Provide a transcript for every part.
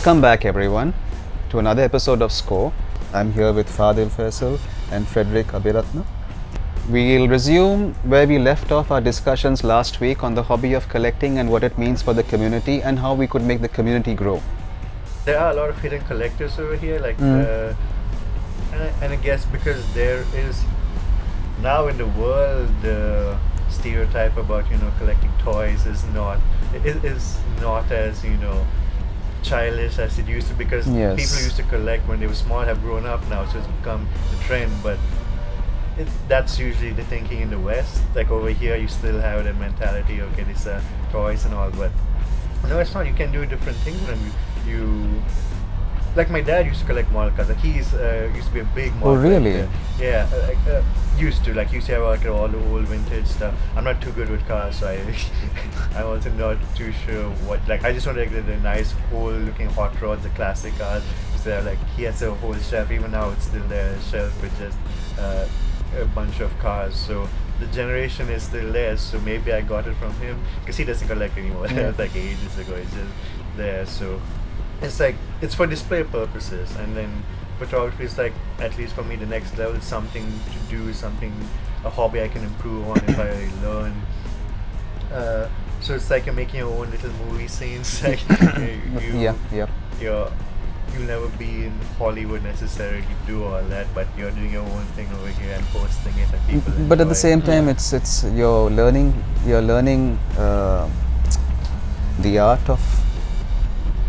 Welcome back everyone to another episode of Score. I'm here with Fadil and Frederick Abiratna. We'll resume where we left off our discussions last week on the hobby of collecting and what it means for the community and how we could make the community grow. There are a lot of hidden collectors over here, and I guess because there is now in the world the stereotype about collecting toys is not as childish as it used to, because Yes. people used to collect when they were small have grown up now, so it's become the trend. But that's usually the thinking in the West. Like over here, you still have that mentality. Okay, these are toys and all, but no, it's not. You can do different things with them. You like my dad used to collect model cars. Like he's used to be a big model. Oh, really? collector. Yeah, used to have like all the old vintage stuff. I'm not too good with cars, so I'm also not too sure what. Like I just want to get the nice old looking hot rods, the classic cars. So like he has a whole shelf. Even now, it's still there, a shelf with just a bunch of cars. So the generation is still there. So maybe I got it from him because he doesn't collect anymore. Yeah. It's like ages ago. It's just there. So it's like it's for display purposes, and then photography is like, at least for me, the next level. It's something to do, a hobby I can improve on if I learn. So it's like you're making your own little movie scenes. Like you'll never be in Hollywood necessarily to do all that, but you're doing your own thing over here and posting it, and people. But at enjoy the same it. time, it's you're learning the art of,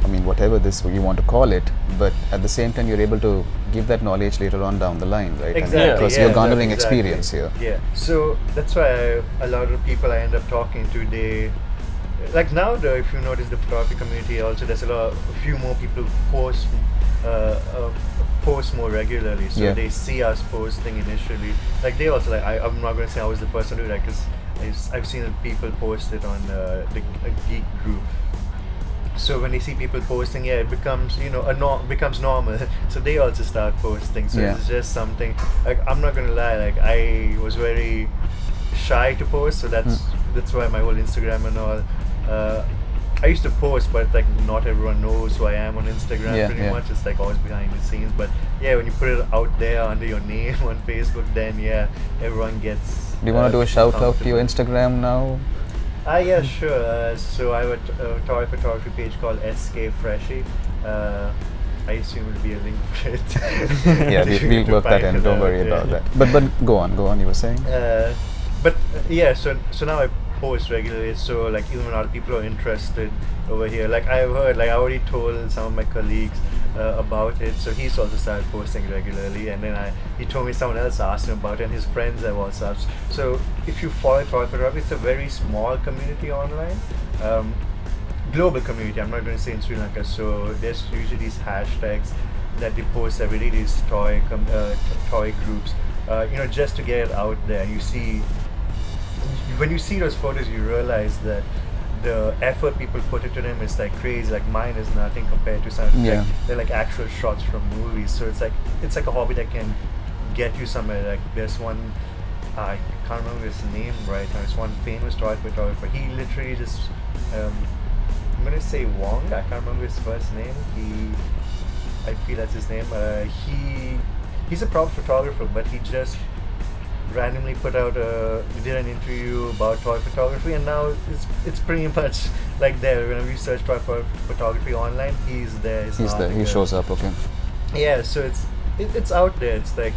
I mean, whatever this you want to call it, but at the same time you're able to give that knowledge later on down the line, right? Exactly. Because yeah, you're garnering exactly. experience here. Yeah. So that's why a lot of people I end up talking to, they like now. If you notice the photography community, also there's a few more people who post more regularly. So Yeah. they see us posting initially. Like they also like I'm not going to say I was the first to do that, because I've seen that people post it on the geek group. So when they see people posting, it becomes becomes normal. So they also start posting. So Yeah. it's just something. Like I'm not gonna lie, like I was very shy to post. So that's why my whole Instagram and all. I used to post, but like not everyone knows who I am on Instagram. Yeah, Pretty yeah. much, it's like always behind the scenes. But yeah, when you put it out there under your name on Facebook, then everyone gets. Do you want to do a shout out to your comfortable. Instagram now? Yeah, sure. So I have a toy photography page called SK Freshie. I assume it'll be a link for it. Yeah, we'll To work that find in. it Don't out, worry yeah. about that. But go on. You were saying? So now I post regularly. So like even when other people are interested over here, like I've heard, like I already told some of my colleagues about it. So he's also started posting regularly, and then he told me someone else asked him about it, and his friends have also. So if you follow toy photography, it's a very small community online. Global community. I'm not going to say in Sri Lanka. So there's usually these hashtags that they post every day. These toy groups. Just to get it out there. You see, when you see those photos, you realize that the effort people put into them is like crazy. Like mine is nothing compared to some. Yeah. They're like actual shots from movies. So it's like a hobby that can get you somewhere. Like there's one. I can't remember his name right now. It's one famous toy photographer. He literally just. I'm gonna say Wong. I can't remember his first name. I feel that's his name. He's a prop photographer, but he just randomly put out did an interview about toy photography, and now it's pretty much like there. Whenever you search toy photography online, he's there. He's there. He shows up. Okay. Yeah, so it's out there. It's like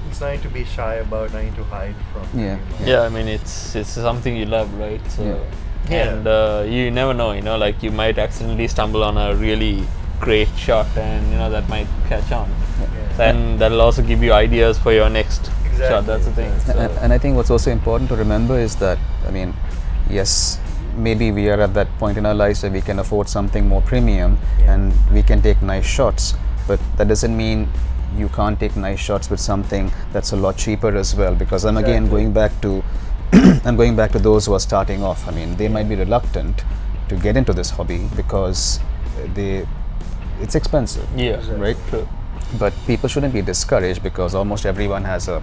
it's nothing to be shy about, nothing to hide from. Yeah. Yeah, I mean it's something you love, right? So Yeah. and you never know, like you might accidentally stumble on a really great shot, and that might catch on. Yeah. And that'll also give you ideas for your next Exactly. shot. That's the thing. Exactly. So And I think what's also important to remember is that, I mean, yes, maybe we are at that point in our lives where we can afford something more premium and we can take nice shots, but that doesn't mean you can't take nice shots with something that's a lot cheaper as well, because I'm again going back to those who are starting off. I mean, they might be reluctant to get into this hobby because it's expensive. yeah, Right? True. But people shouldn't be discouraged because almost everyone has a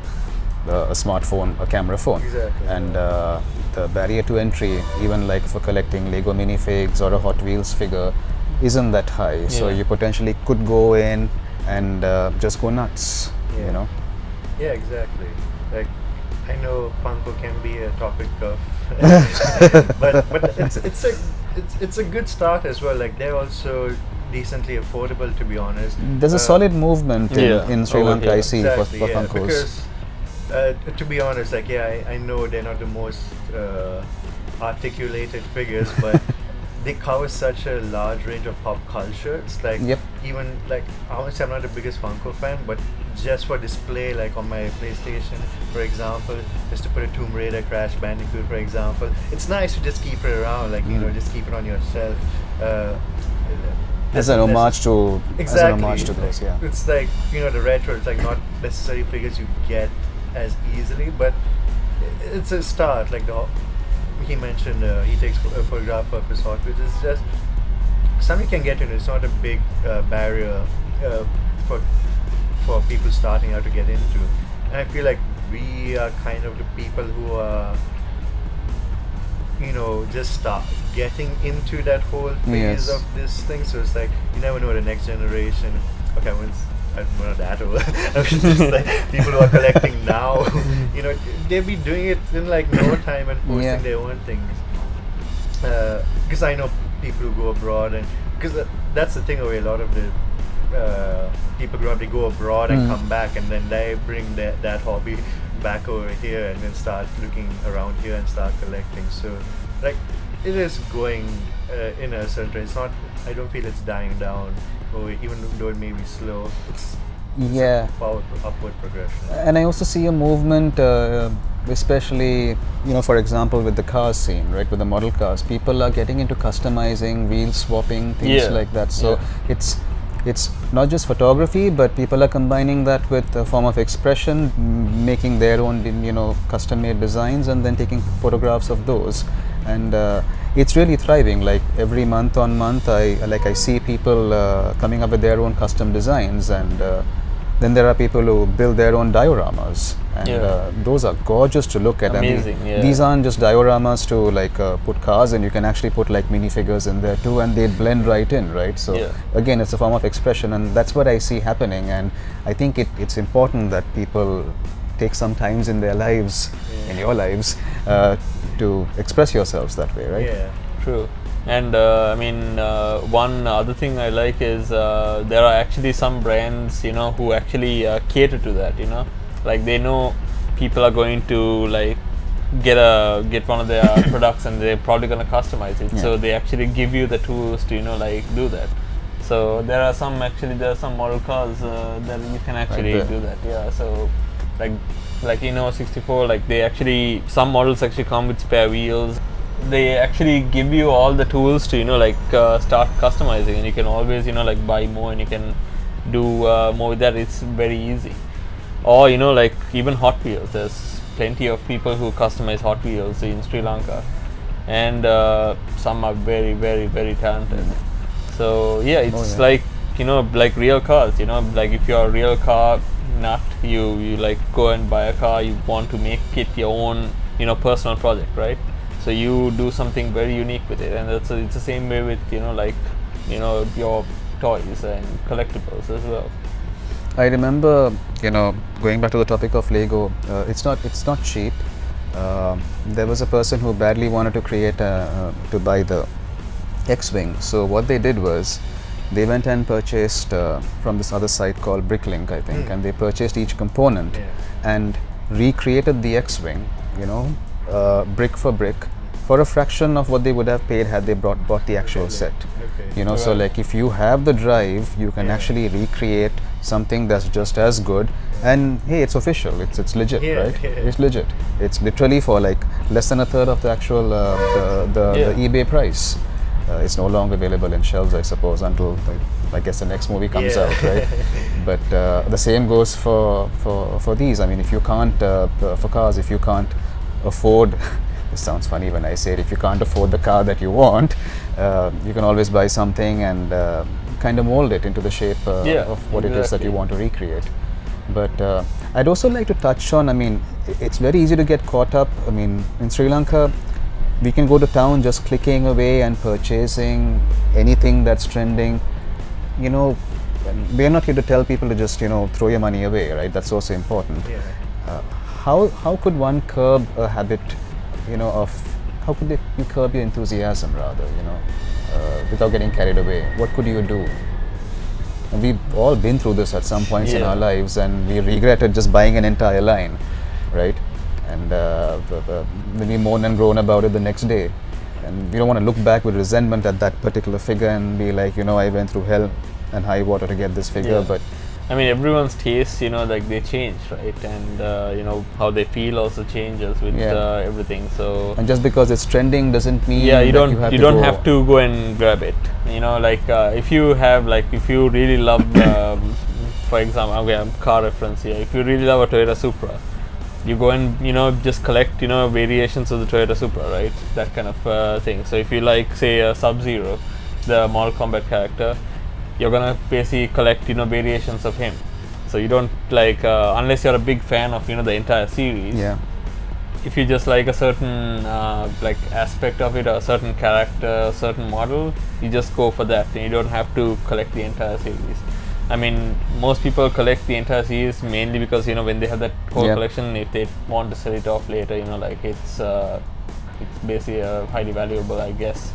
smartphone, a camera phone. Exactly. And the barrier to entry, even like for collecting Lego minifigs or a Hot Wheels figure, isn't that high. So Yeah. you potentially could go in and just go nuts. Yeah. You know. Yeah, exactly. Like, I know Funko can be a topic of, but it's a good start as well. Like, they're also decently affordable, to be honest. There's a solid movement in Sri over Lanka, I here. see, Exactly, for yeah, Funkos. because to be honest, like, yeah, I know they're not the most articulated figures, but they cover such a large range of pop culture. It's like, Yep. even like, honestly, I'm not the biggest Funko fan, but just for display, like on my PlayStation, for example, just to put a Tomb Raider, Crash Bandicoot, for example, it's nice to just keep it around, like, you know, just keep it on your shelf. As an homage to Exactly. those, yeah. It's like, you know, the retro, it's like not necessarily figures you get as easily, but it's a start. Like, he mentioned he takes a photograph of his Hot Wheels. It's just something you can get into. It's not a big barrier for people starting out to get into. And I feel like we are kind of the people who are, you know, just start getting into that whole phase Yes. of this thing. So it's like, you never know the next generation. Okay, I'm not that old. I was just like, people who are collecting now, you know, they'll be doing it in like no time and posting Yeah. their own things. Because I know people who go abroad, and because that's the thing where a lot of the people grow up, they go abroad and come back, and then they bring that hobby back over here and then start looking around here and start collecting. So, like, it is going in a certain trend. It's not, I don't feel it's dying down, or even though it may be slow, it's Yeah. a powerful upward progression. And I also see a movement, especially, you know, for example, with the car scene, right, with the model cars. People are getting into customizing, wheel swapping, things Yeah. like that. So Yeah. it's not just photography, but people are combining that with a form of expression, making their own, you know, custom-made designs, and then taking photographs of those. And it's really thriving. Like, every month on month, I see people coming up with their own custom designs, and then there are people who build their own dioramas, and those are gorgeous to look at. Amazing, I mean, yeah. these aren't just dioramas to like put cars in. You can actually put like minifigures in there too, and they blend right in, right? So Yeah. again, it's a form of expression, and that's what I see happening. And I think it's important that people take some times in their lives, in your lives, to express yourselves that way, right? Yeah. True. And I mean, one other thing I like is there are actually some brands, you know, who actually cater to that. You know, like they know people are going to like get one of their products, and they're probably gonna customize it. Yeah. So they actually give you the tools to, you know, like do that. So there are some model cars that you can actually there. do that. Yeah. So like you know, 64, like they actually, some models actually come with spare wheels. They actually give you all the tools to, you know, like start customizing, and you can always, you know, like buy more, and you can do more with that. It's very easy. Or, you know, like even Hot Wheels, there's plenty of people who customize Hot Wheels in Sri Lanka, and some are very, very, very talented. So yeah, it's like, you know, like real cars, you know, like if you're a real car nut, you like go and buy a car, you want to make it your own, you know, personal project, right? So you do something very unique with it, and it's the same way with, you know, like, you know, your toys and collectibles as well. I remember, you know, going back to the topic of Lego, it's not cheap. There was a person who badly wanted to create to buy the X-Wing. So what they did was, they went and purchased from this other site called Bricklink, I think, and they purchased each component and recreated the X-Wing, you know, brick for brick, for a fraction of what they would have paid had they bought the actual set. Okay. You know, so like if you have the drive, you can actually recreate something that's just as good. And hey, it's official. It's legit, right? It's legit. It's literally for like less than a third of the actual the eBay price. It's no longer available in shelves, I suppose, until I guess the next movie comes out, right? But the same goes for these. I mean, if you can't for cars, if you can't afford, this sounds funny when I say it, if you can't afford the car that you want, you can always buy something and kind of mold it into the shape of what it is that you want to recreate. But I'd also like to touch on, I mean, it's very easy to get caught up. I mean, in Sri Lanka, we can go to town just clicking away and purchasing anything that's trending. You know, we're not here to tell people to just, you know, throw your money away, right? That's also important. Yeah. How could one curb a habit, you know, of, how could you curb your enthusiasm rather, you know, without getting carried away? What could you do? And we've all been through this at some points in our lives, and we regretted just buying an entire line, right? And then we moan and groan about it the next day. And we don't want to look back with resentment at that particular figure and be like, you know, I went through hell and high water to get this figure, but I mean, everyone's tastes, you know, like they change, right? And you know, how they feel also changes with everything. So and just because it's trending doesn't mean you don't have to go and grab it. You know, like if you really love, for example, okay, I'm car reference here. If you really love a Toyota Supra, you go and, you know, just collect, you know, variations of the Toyota Supra, right? That kind of thing. So if you like, say, a Sub-Zero, the Mortal Kombat character, you're gonna basically collect, you know, variations of him. So you don't like, unless you're a big fan of, you know, the entire series. Yeah. If you just like a certain like aspect of it, or a certain character, a certain model, you just go for that, and you don't have to collect the entire series. I mean, most people collect the entire series mainly because, you know, when they have that whole collection, if they want to sell it off later, you know, like it's basically highly valuable, I guess.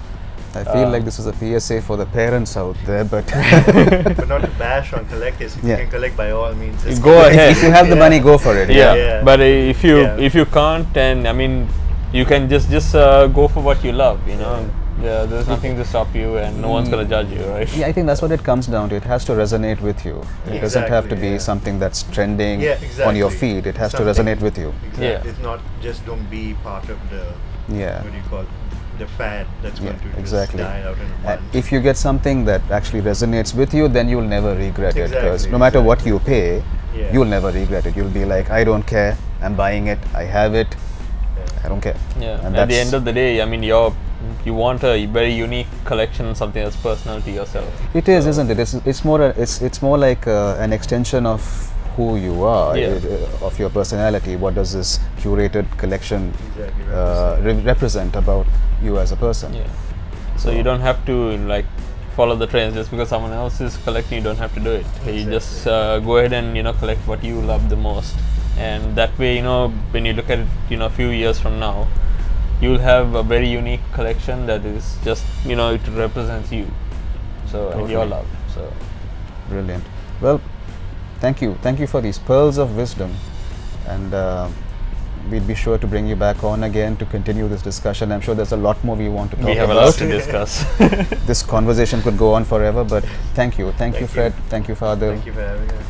I feel like this is a PSA for the parents out there, but But not to bash on collectors. If you can collect, by all means, just go ahead. If you have the money, go for it. Yeah. But if you can't, then I mean, you can just go for what you love. You know, there's nothing to stop you, and no one's gonna judge you, right? Yeah, I think that's what it comes down to. It has to resonate with you. It doesn't have to be something that's trending on your feed. It has to resonate with you. Exactly. It's not just don't be part of the what do you call it? The fad that's going to just die out in a month. If you get something that actually resonates with you, then you'll never regret it, because no matter what you pay, you'll never regret it. You'll be like, I don't care, I'm buying it, I have it, I don't care. Yeah. And at the end of the day, I mean, you want a very unique collection, something that's personal to yourself. It is, isn't it? It's more like an extension of who you are, of your personality. What does this curated collection represent about you as a person? Yeah. So you don't have to like follow the trends just because someone else is collecting. You don't have to do it. You just go ahead and, you know, collect what you love the most, and that way, you know, when you look at it, you know, a few years from now, you'll have a very unique collection that is just, you know, it represents you. So and your love. So brilliant. Well, thank you for these pearls of wisdom, and we'd be sure to bring you back on again to continue this discussion. I'm sure there's a lot more we want to talk about. We have a lot to discuss. This conversation could go on forever, but thank you, Fred, thank you, Fadil. Thank you for having us.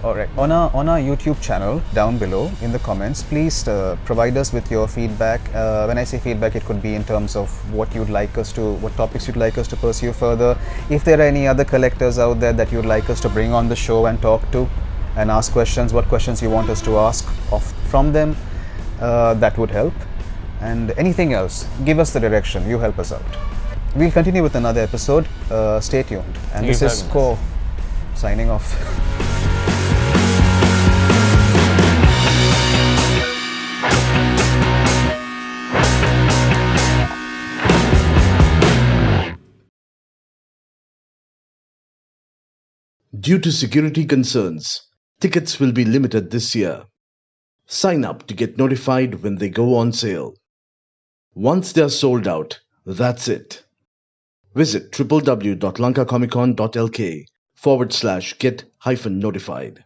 All right, on our YouTube channel down below in the comments, please provide us with your feedback. When I say feedback, it could be in terms of what topics you'd like us to pursue further. If there are any other collectors out there that you'd like us to bring on the show and talk to and ask questions, what questions you want us to ask from them, that would help. And anything else, give us the direction, you help us out. We'll continue with another episode. Stay tuned. And this is Ko signing off. Due to security concerns, tickets will be limited this year. Sign up to get notified when they go on sale. Once they are sold out, that's it. Visit www.lankacomiccon.lk/get-notified.